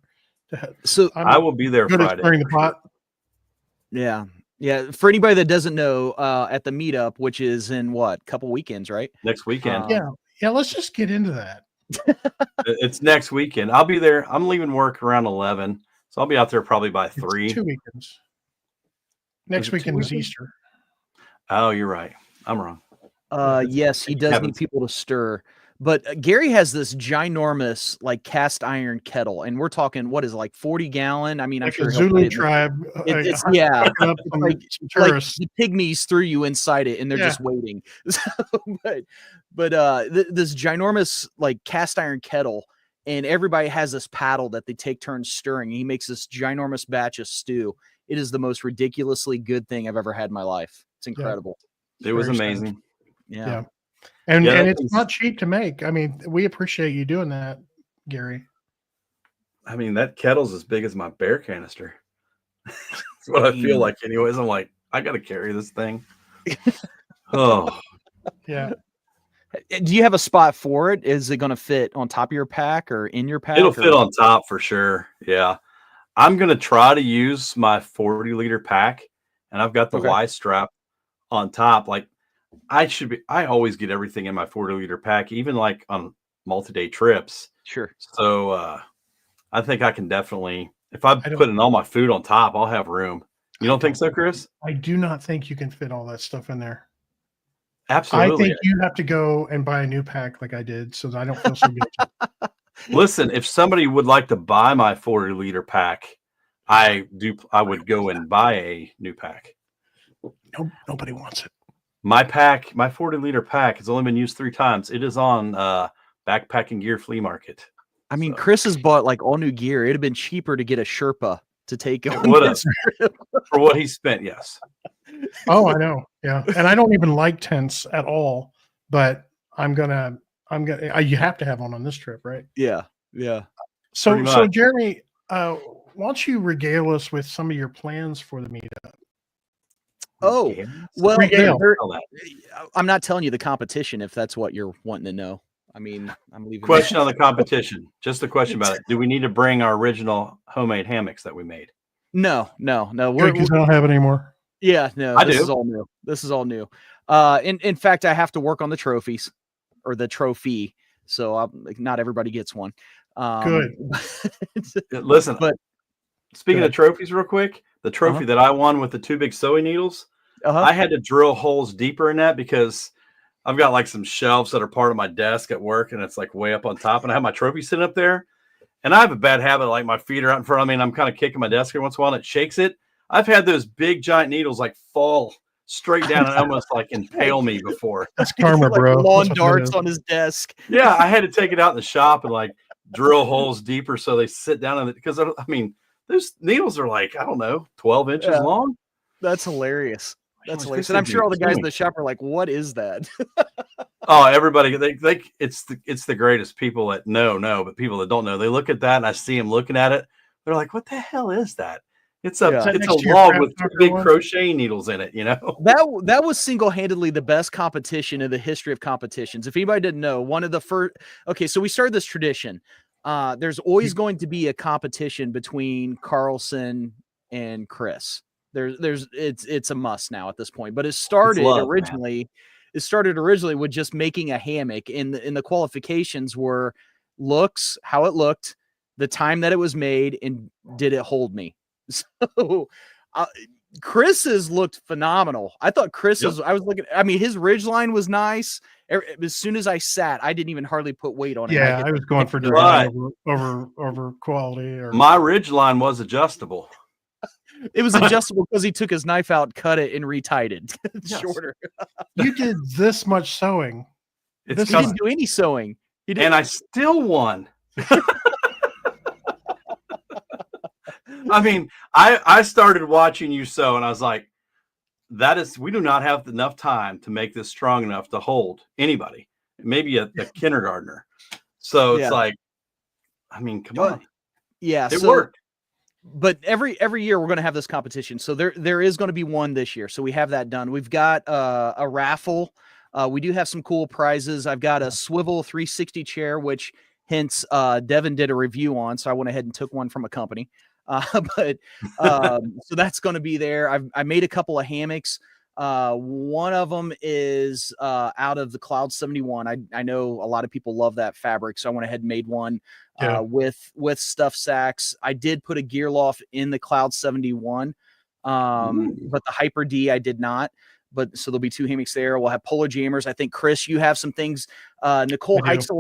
So I will be there Friday. Stirring the pot. Yeah. Yeah, for anybody that doesn't know, at the meetup, which is in what, couple weekends, right? Next weekend. Yeah. Let's just get into that. It's next weekend. I'll be there. I'm leaving work around 11, so I'll be out there probably by 3. It's 2 weekends. Is Next it 2 weekend is weekends? Easter. Oh, you're right. I'm wrong. Yes, he does need people to stir. But Gary has this ginormous, like, cast iron kettle, and we're talking, what is it, like 40-gallon? I mean, I'm Like sure a he'll put Zulu it in tribe. it's yeah, Cooking up it's some like tourists. the pygmies threw you inside it, and they're Yeah. just waiting. So, but this ginormous, like, cast iron kettle, and everybody has this paddle that they take turns stirring. He makes this ginormous batch of stew. It is the most ridiculously good thing I've ever had in my life. It's incredible. It was Very amazing. Yeah. And Yeah, that it's thing's- not cheap to make. I mean, we appreciate you doing that, Gary. I mean, that kettle's as big as my bear canister. That's what I feel like anyways. I'm like, I got to carry this thing. Oh, Yeah. Do you have a spot for it? Is it going to fit on top of your pack or in your pack? it'll fit on top for sure. Yeah. I'm going to try to use my 40-liter pack, and I've got the Okay. Y strap on top. Like, I always get everything in my 40-liter pack, even like on multi-day trips. Sure. So I think I can definitely, if I don't- put in all my food on top, I'll have room. You don't think so, Chris? I do not think you can fit all that stuff in there. Absolutely. I think you have to go and buy a new pack like I did so that I don't feel so guilty. Listen, if somebody would like to buy my 40-liter pack, I would go and buy a new pack. Nobody wants it. My 40-liter pack has only been used 3 times. It is on Backpacking Gear Flea Market. I mean, So- Chris has bought like all new gear. It'd have been cheaper to get a Sherpa to take on would have. this trip. For what he spent, yes. Oh, I know. Yeah. And I don't even like tents at all, but you have to have one on this trip, right? Yeah. Yeah. So Pretty much. Jeremy, why don't you regale us with some of your plans for the meetup? Oh, Yes. well, Regale. I'm not telling you the competition if that's what you're wanting to know. I mean, I'm leaving. Question on the competition. Just a question about it. Do we need to bring our original homemade hammocks that we made? Because No. I don't have it anymore. Yeah, no. I This do. is all new. This is all new. In fact, I have to work on the trophies or the trophy. So not everybody gets one. Good. Listen, But- speaking Go of trophies real quick, the trophy that I won with the 2 big sewing needles, I had to drill holes deeper in that because I've got like some shelves that are part of my desk at work, and it's like way up on top, and I have my trophy sitting up there. And I have a bad habit, like my feet are out in front of me, and I'm kind of kicking my desk every once in a while, and it shakes it. I've had those big giant needles like fall straight down and almost like impale me before. That's karma, like bro. lawn That's what it darts is. on his desk. Yeah, I had to take it out in the shop and like drill holes deeper so they sit down in it. Because I mean, those needles are like, I don't know, 12 inches Yeah. long. That's hilarious. That's Like, hilarious. this And I'm thing's sure all the guys in insane. the shop are like, "What is that?" Oh, everybody, they it's the greatest. People that know, but people that don't know, they look at that and I see them looking at it. They're like, what the hell is that? It's a Yeah. Is that it's next a to your log craft with 2 taco big one? crochet needles in it, you know? That was single-handedly the best competition in the history of competitions. If anybody didn't know, one of the first. Okay, so we started this tradition. There's always going to be a competition between Carlson and Chris. It's a must now at this point. But it started love, man. originally. It started originally with just making a hammock, and the qualifications were looks, how it looked, the time that it was made, and did it hold me? So. Chris's looked phenomenal. I thought Chris's. I was looking. I mean, his ridge line was nice. As soon as I sat, I didn't even hardly put weight on it. Yeah, I was going for Right. design over quality. Or My ridge line was adjustable. It was adjustable because he took his knife out, cut it, and retied it Yes. shorter. you did this much sewing. It's This He custom. didn't do any sewing. He didn't. And I still won. I mean, I started watching you sew, and I was like, we do not have enough time to make this strong enough to hold anybody, maybe a kindergartner. So it's Yeah. like, I mean, come Well, on. Yeah, It so, worked. But every year we're going to have this competition. So there is going to be one this year. So we have that done. We've got a raffle. We do have some cool prizes. I've got a swivel 360 chair, which hence Devin did a review on. So I went ahead and took one from a company. But so that's going to be there. I made a couple of hammocks. One of them is out of the Cloud 71. I know a lot of people love that fabric, so I went ahead and made one with stuffed sacks. I did put a gear loft in the Cloud 71, but the Hyper D I did not. But so there'll be 2 hammocks there. We'll have polar jammers. I think Chris, you have some things. Nicole hikes a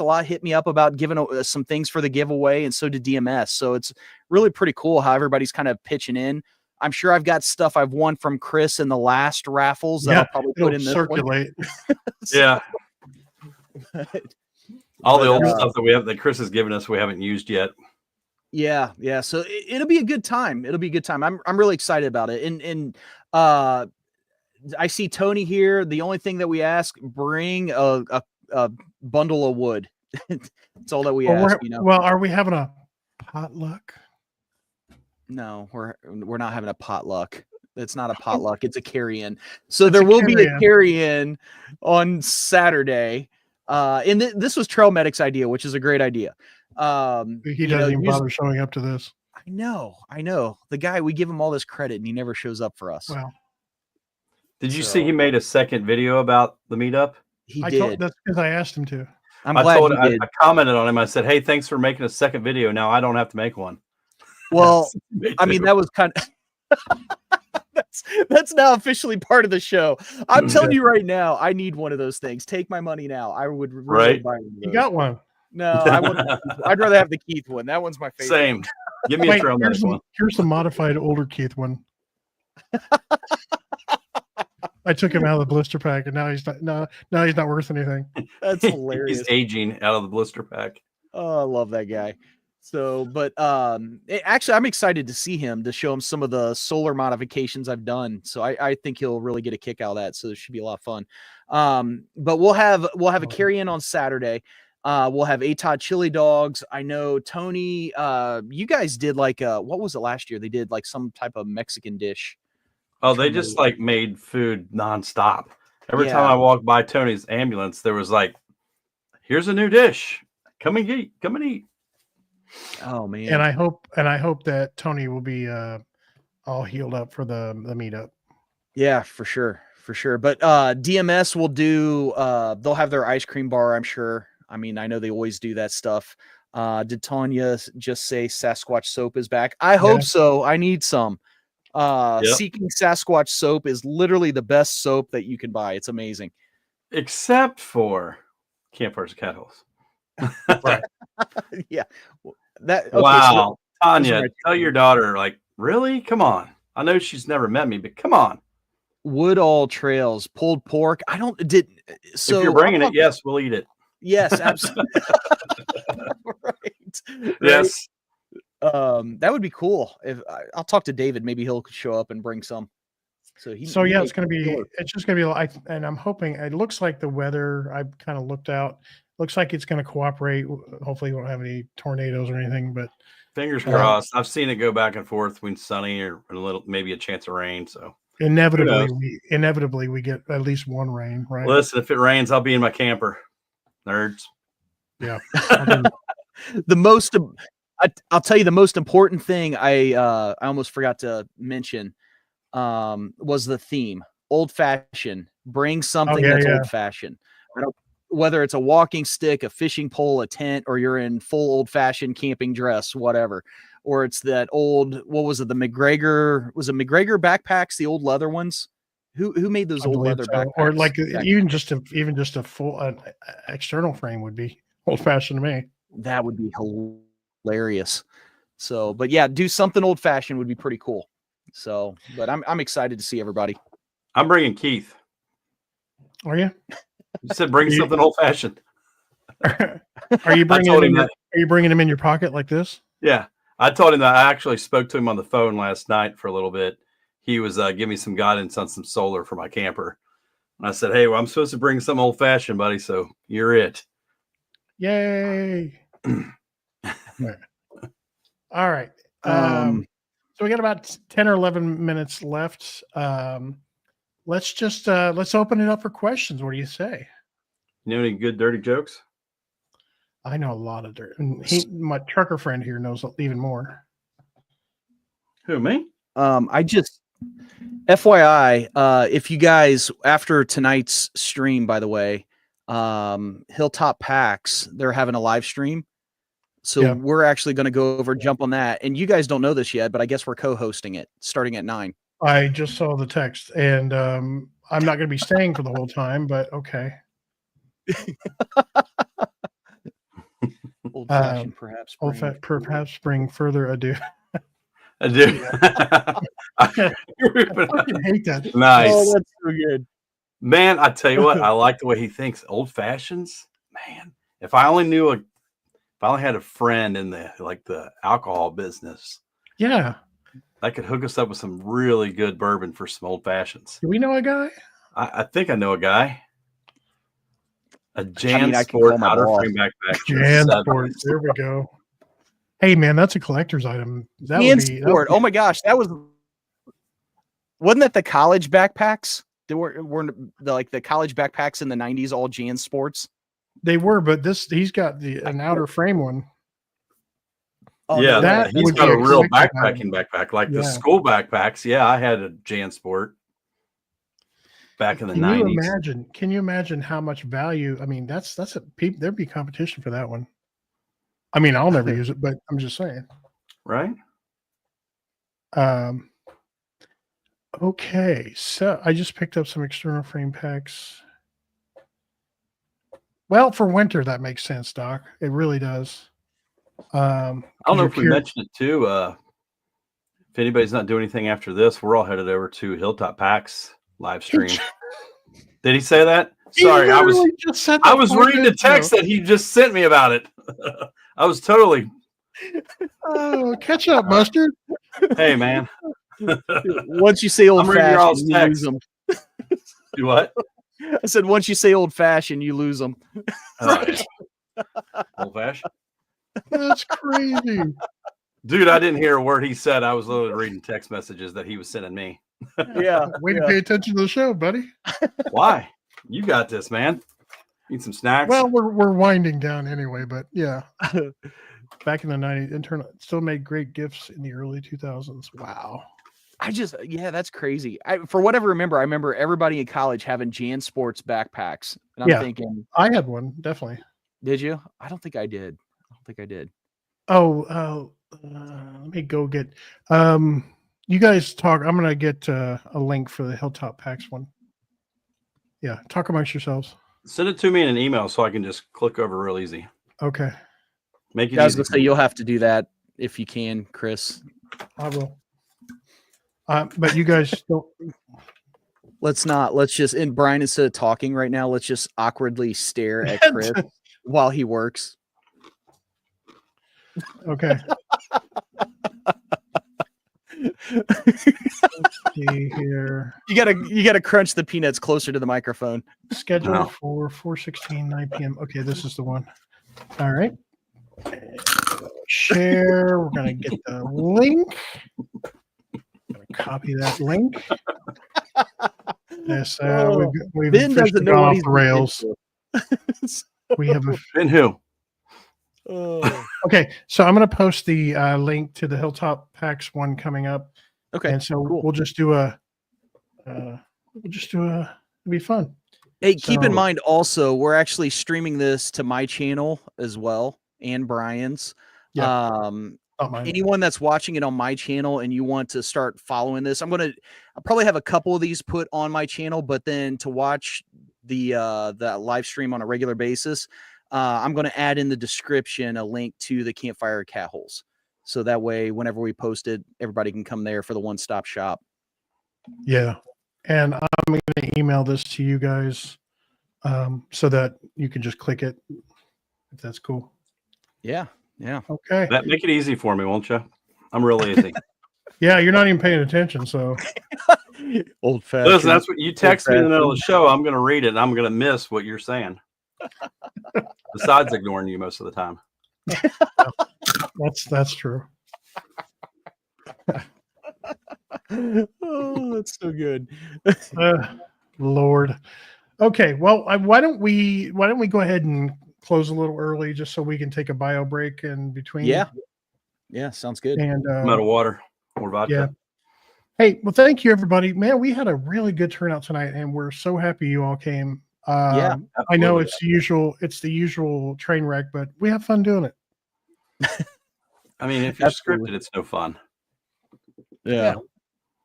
lot. Hit me up about giving some things for the giveaway, and so did DMS. So it's really pretty cool how everybody's kind of pitching in. I'm sure I've got stuff I've won from Chris in the last raffles that I'll probably put in this circulate. Yeah. All the old stuff that Chris has given us, we haven't used yet. Yeah. So it'll be a good time. I'm really excited about it. And I see Tony here. The only thing that we ask, bring a bundle of wood. That's all that we ask. Well, are we having a potluck? No, we're not having a potluck. It's not a potluck. It's a carry-in. So there will be a carry-in on Saturday. And this was Trail Medic's idea, which is a great idea. He doesn't even bother showing up to this. I know. The guy, we give him all this credit and he never shows up for us. Well, did you see he made a second video about the meetup? He did. That's because I asked him to. I'm glad he did. I commented on him. I said, "Hey, thanks for making a second video. Now I don't have to make one." Well, I mean, that was kind of that's now officially part of the show. I'm telling you right now, I need one of those things. Take my money now. I would really buy one. You got one. No, I wouldn't. I'd rather have the Keith one. That one's my favorite. Same. Give me a Trail Medic one. Here's the modified older Keith one. I took him out of the blister pack, and now he's not worth anything. That's hilarious. He's aging out of the blister pack. Oh, I love that guy. So, but actually, I'm excited to see him, to show him some of the solar modifications I've done. So I think he'll really get a kick out of that. So it should be a lot of fun. But we'll have a carry-in on Saturday. We'll have ATOD chili dogs. I know Tony, you guys did like what was it last year? They did like some type of Mexican dish. Oh, they just like made food nonstop. Every time I walked by Tony's ambulance, there was like, "Here's a new dish. Come and eat. Come and eat." Oh man! And I hope that Tony will be all healed up for the meetup. Yeah, for sure. But DMS will do. They'll have their ice cream bar, I'm sure. I mean, I know they always do that stuff. Did Tanya just say Sasquatch soap is back? I hope so. I need some. Seeking Sasquatch soap is literally the best soap that you can buy. It's amazing. Except for Campfires and Catholes. Right. Yeah. Wow. So Tanya, tell your daughter, like, really? Come on. I know she's never met me, but come on. Woodall Trails, pulled pork. So if you're bringing it, yes, we'll eat it. Yes, absolutely. Right. Yes. That would be cool. If I'll talk to David, maybe he'll show up and bring some. It's just going to be, and I'm hoping, it looks like the weather, I've kind of looked out, looks like it's going to cooperate. Hopefully we won't have any tornadoes or anything, but fingers crossed. I've seen it go back and forth between sunny or maybe a chance of rain. So inevitably we get at least one rain, right? Listen, if it rains, I'll be in my camper. Nerds. Yeah. I'll tell you the most important thing I almost forgot to mention was the theme. Old fashioned. Bring something that's old fashioned. Whether it's a walking stick, a fishing pole, a tent, or you're in full old fashioned camping dress, whatever. Or it's that old, what was it? The McGregor backpacks, the old leather ones? Who made those old leather backpacks? Or like even just a full external frame would be old fashioned to me. That would be hilarious. So, but yeah, do something old fashioned would be pretty cool. So, but I'm excited to see everybody. I'm bringing Keith. Are you? You said bring something old fashioned. Are you bringing him in your pocket like this? Yeah, I told him that. I actually spoke to him on the phone last night for a little bit. He was giving me some guidance on some solar for my camper. And I said, "Hey, well, I'm supposed to bring some old fashioned, buddy. So you're it." Yay. All right. So we got about 10 or 11 minutes left. Let's open it up for questions. What do you say? You know any good dirty jokes? I know a lot of dirt. And my trucker friend here knows even more. Who, me? I just FYI, if you guys after tonight's stream, by the way, Hilltop Packs, they're having a live stream. So we're actually going to go over, jump on that. And you guys don't know this yet, but I guess we're co-hosting it starting at 9. I just saw the text, and I'm not going to be staying for the whole time, but okay. Old fashioned, perhaps. Perhaps bring further ado. I do. I fucking hate that. Nice. Oh, that's so good. Man, I tell you what, I like the way he thinks. Old fashions, man. If I only had a friend in the alcohol business, yeah, I could hook us up with some really good bourbon for some old fashions. Do we know a guy? I think I know a guy. A JanSport outer frame backpack. JanSport. There we go. Hey man, that's a collector's item. JanSport. Oh my gosh, wasn't that the college backpacks? They weren't the college backpacks in the 90s all JanSports? They were, but he's got an outer frame one. Oh, yeah, he's got a real backpacking backpack, like the school backpacks. Yeah, I had a JanSport back in the 90s. Can you imagine how much value? I mean, there'd be competition for that one. I mean, I'll never use it, but I'm just saying. Right. Okay, so I just picked up some external frame packs. Well, for winter, that makes sense, Doc. It really does. I don't know if we mentioned it too. If anybody's not doing anything after this, we're all headed over to Hilltop Packs live stream. Did he say that? Sorry, I was reading the text that he just sent me about it. I was totally. Oh, catch up, Mustard. Hey, man. Once you say old fashioned, you lose them. Do what? I said, once you say old fashioned, you lose them. Old fashioned? That's crazy. Dude, I didn't hear a word he said. I was literally reading text messages that he was sending me. Yeah. Way to pay attention to the show, buddy. Why? You got this, man. Need some snacks? Well, we're winding down anyway, but yeah. Back in the 90s, still made great gifts in the early 2000s. Wow. That's crazy. For what I remember everybody in college having JanSports backpacks. And I'm thinking, I had one, definitely. Did you? I don't think I did. Oh, let me go get. You guys talk. I'm gonna get a link for the Hilltop Packs one. Yeah, talk amongst yourselves. Send it to me in an email so I can just click over real easy. Okay. Make it. I was gonna say you'll have to do that if you can, Chris. I will. But you guys don't. Let's just, and Brian, instead of talking right now, let's just awkwardly stare at Chris while he works. Okay. Let's see here. You gotta crunch the peanuts closer to the microphone. Scheduled for 4:16, 9 p.m. Okay, this is the one. All right. Share. We're gonna get the link. Gonna copy that link. Yes, we've Ben doesn't know gone what off the rails. We have a Ben who? Okay, so I'm going to post the link to the Hilltop Packs one coming up. Okay, and so cool. we'll just do it'll be fun. Hey, keep in mind also, we're actually streaming this to my channel as well and Brian's. Yeah. Anyone that's watching it on my channel and you want to start following this, I'll probably have a couple of these put on my channel, but then to watch the live stream on a regular basis, I'm going to add in the description a link to the Campfire Cat Holes. So that way, whenever we post it, everybody can come there for the one-stop shop. Yeah. And I'm going to email this to you guys so that you can just click it, if that's cool. Yeah. Yeah. Okay. That make it easy for me, won't you? I'm real easy. Yeah, you're not even paying attention, so. Old fashioned. Listen, that's what you text me in the middle of the show. I'm going to read it and I'm going to miss what you're saying. Besides ignoring you most of the time. That's true. Oh, that's so good. Lord. Okay, well, why don't we go ahead and close a little early just so we can take a bio break in between. Yeah, sounds good. And I'm out of water or vodka. Yeah. Hey, well, thank you, everybody. Man, we had a really good turnout tonight, and we're so happy you all came. Yeah, I know absolutely. it's the usual train wreck, but we have fun doing it. I mean, if you're Absolutely. scripted, it's no fun. Yeah.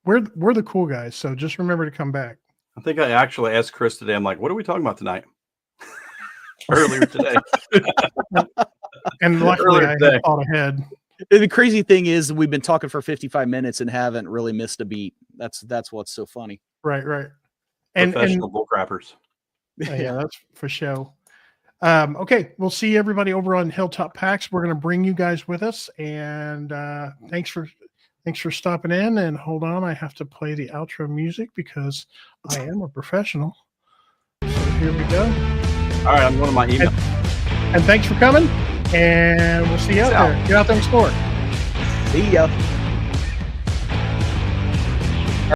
We're the cool guys, so just remember to come back. I think I actually asked Chris today. I'm like, what are we talking about tonight? Earlier today. And luckily, I had thought ahead. The crazy thing is, we've been talking for 55 minutes and haven't really missed a beat. That's what's so funny. Right. And Professional bullcrappers. Yeah, that's for sure. Okay, we'll see everybody over on Hilltop Packs. We're going to bring you guys with us, and thanks for stopping in. And hold on, I have to play the outro music because I am a professional. So here we go. All right, I'm going to my email. And thanks for coming, and we'll see you out there. Get out there and score. See ya.